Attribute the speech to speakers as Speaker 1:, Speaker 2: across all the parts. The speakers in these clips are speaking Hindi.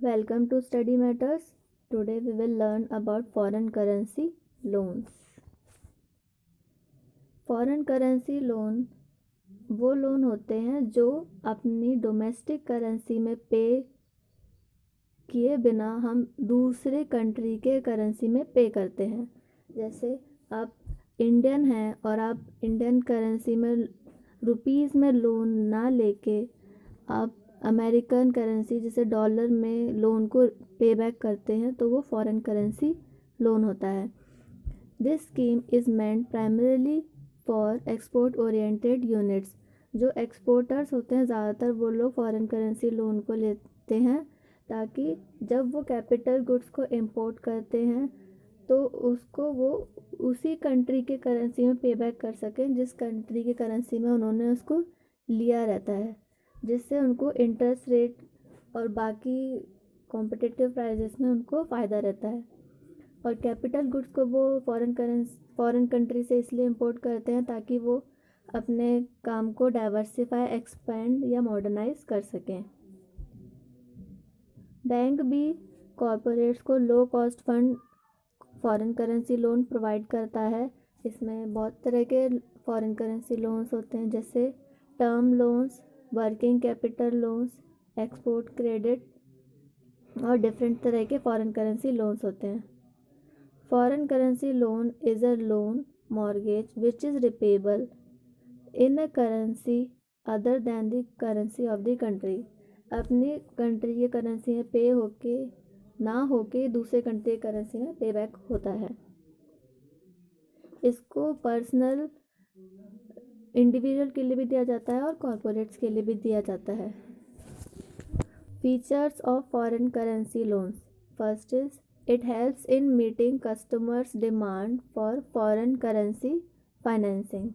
Speaker 1: Welcome to Study Matters. Today we will learn about foreign currency loans. Foreign currency loan वो लोन होते हैं जो अपनी डोमेस्टिक करेंसी में पे किए बिना हम दूसरे कंट्री के करेंसी में पे करते हैं। जैसे आप इंडियन हैं और आप इंडियन करेंसी में रुपीज़ में लोन ना लेके आप अमेरिकन करेंसी जैसे डॉलर में लोन को पे बैक करते हैं तो वो फॉरेन करेंसी लोन होता है। This scheme is meant primarily for export oriented units. जो एक्सपोर्टर्स होते हैं ज़्यादातर वो लोग फॉरेन करेंसी लोन को लेते हैं ताकि जब वो कैपिटल गुड्स को इंपोर्ट करते हैं तो उसको वो उसी कंट्री के करेंसी में पे बैक कर सकें जिस कंट्री के करेंसी में उन्होंने उसको लिया रहता है, जिससे उनको इंटरेस्ट रेट और बाकी कॉम्पिटिटिव प्राइजेस में उनको फ़ायदा रहता है। और कैपिटल गुड्स को वो फॉरेन कंट्री से इसलिए इंपोर्ट करते हैं ताकि वो अपने काम को डाइवर्सिफाई, एक्सपेंड या मॉडर्नाइज कर सकें। बैंक भी कॉरपोरेट्स को low cost fund foreign currency loan provide करता है। इसमें बहुत तरह के फॉरेन करेंसी लोन्स होते हैं जैसे term loans, working capital loans, export credit और डिफरेंट तरह के फॉरेन करेंसी लोन्स होते हैं। Foreign currency loan is a loan mortgage which is repayable in a currency other than the currency of the country. अपनी कंट्री की करेंसी में पे होके ना होके दूसरे कंट्री की करेंसी में पे बैक होता है। इसको पर्सनल इंडिविजुअल के लिए भी दिया जाता है और कॉरपोरेट्स के लिए भी दिया जाता है। Features of foreign currency loans. First is it helps in meeting customers' demand for foreign currency financing.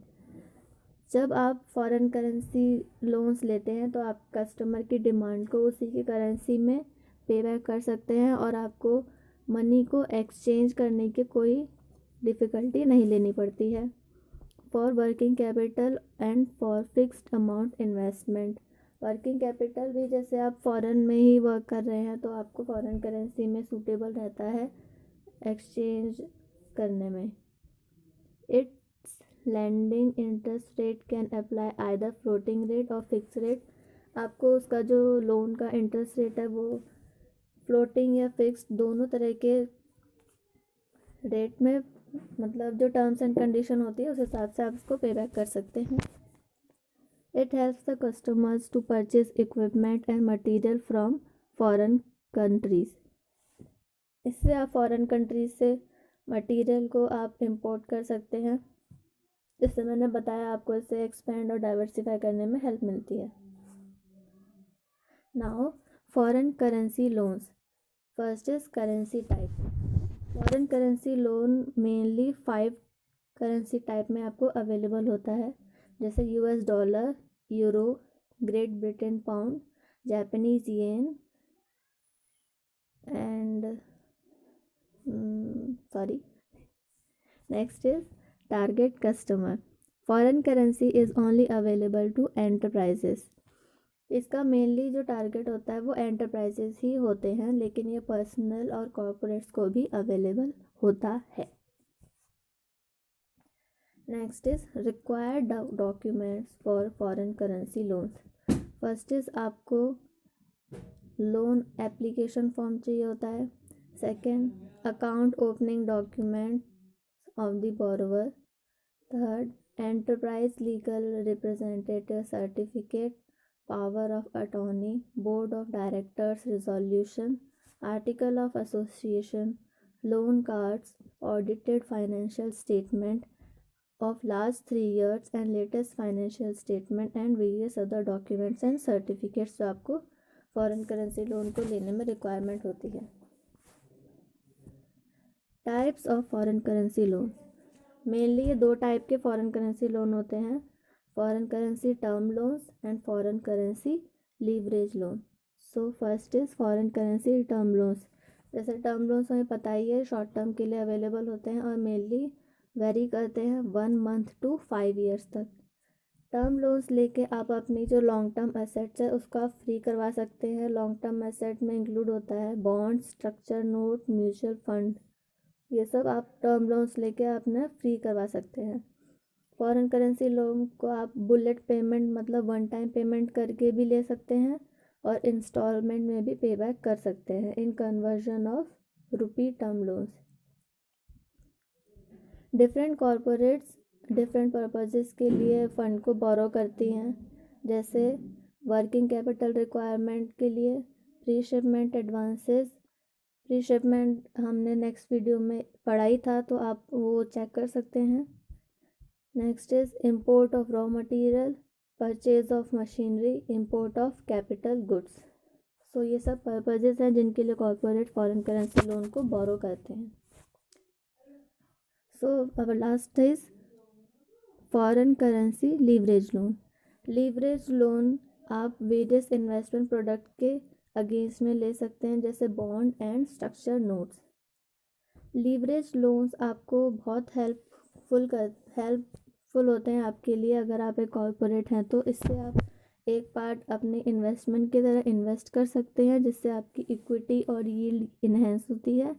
Speaker 1: जब आप फॉरेन करेंसी लोन्स लेते हैं तो आप कस्टमर की डिमांड को उसी की करेंसी में पे बैक कर सकते हैं और आपको मनी को एक्सचेंज करने की कोई डिफ़िकल्टी नहीं लेनी पड़ती है। For working capital and for fixed amount investment. Working capital भी जैसे आप फॉरेन में ही वर्क कर रहे हैं तो आपको फॉरेन करेंसी में सूटेबल रहता है एक्सचेंज करने में। Its lending interest rate can apply either floating rate और फिक्स रेट। आपको उसका जो लोन का इंटरेस्ट रेट है वो फ्लोटिंग या फिक्स्ड दोनों तरह के रेट में, मतलब जो टर्म्स एंड कंडीशन होती है उस हिसाब से आप उसको पे बैक कर सकते हैं। It helps the customers to purchase equipment and material from foreign countries. इससे आप फॉरेन कंट्रीज से मटेरियल को आप इंपोर्ट कर सकते हैं। जैसे मैंने बताया आपको इससे एक्सपेंड और डाइवर्सिफाई करने में हेल्प मिलती है। Now foreign currency loans. First is currency type. Foreign currency loan mainly 5 currency type में आपको अवेलेबल होता है जैसे US dollar, euro, Great Britain pound, Japanese yen and next is target customer. Foreign currency is only available to enterprises. इसका मेनली जो टारगेट होता है वो एंटरप्राइजेस ही होते हैं, लेकिन ये पर्सनल और कॉरपोरेट्स को भी अवेलेबल होता है। Next is required documents for foreign currency loans. First is आपको लोन एप्लीकेशन फॉर्म चाहिए होता है। Second, account opening document of the borrower. Third, enterprise legal representative certificate, power of attorney, board of directors resolution, article of association, loan cards, audited financial statement of last 3 years and latest financial statement and various other documents and certificates जो आपको फॉरेन करेंसी लोन को लेने में रिक्वायरमेंट होती है। Types of foreign currency loan. Mainly ये 2 टाइप के फॉरेन करेंसी लोन होते हैं, foreign currency term loans and foreign currency leverage loan. So first is foreign currency term loans. जैसे टर्म लोन्स हमें पता ही है शॉर्ट टर्म के लिए अवेलेबल होते हैं और मेनली वेरी करते हैं 1 मंथ टू 5 ईयर्स तक। टर्म लोन्स लेके आप अपनी जो लॉन्ग टर्म एसेट्स है उसको आप फ्री करवा सकते हैं। लॉन्ग टर्म एसेट में इंक्लूड होता है bond, structure note, mutual fund, ये सब आप टर्म लोन्स लेके अपना फ्री करवा सकते हैं। फॉरेन करेंसी लोन को आप बुलेट पेमेंट मतलब वन टाइम पेमेंट करके भी ले सकते हैं और इंस्टॉलमेंट में भी पे बैक कर सकते हैं in conversion of rupee term loans. Different corporates different purposes के लिए फ़ंड को बोरो करती हैं, जैसे वर्किंग कैपिटल रिक्वायरमेंट के लिए, pre shipment advances. Pre shipment हमने नेक्स्ट वीडियो में पढ़ाई था तो आप वो चेक कर सकते हैं। Next is import of raw material, purchase of machinery, import of capital goods. So ये सब पर्पजेस हैं जिनके लिए कॉर्पोरेट फॉरेन करेंसी लोन को बोरो करते हैं। सो अब last is foreign currency leverage loan. Leverage loan आप वेरियस इन्वेस्टमेंट प्रोडक्ट के अगेंस्ट में ले सकते हैं, जैसे bond and structure notes. Leverage loans आपको बहुत हेल्पफुल होते हैं आपके लिए। अगर आप एक कॉर्पोरेट हैं तो इससे आप एक पार्ट अपने इन्वेस्टमेंट की तरह इन्वेस्ट कर सकते हैं, जिससे आपकी इक्विटी और यील्ड इन्हेंस होती है।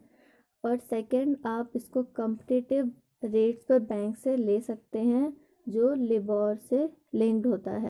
Speaker 1: और सेकंड, आप इसको कम्पिटिटिव रेट्स पर बैंक से ले सकते हैं जो लिबोर से लिंक्ड होता है।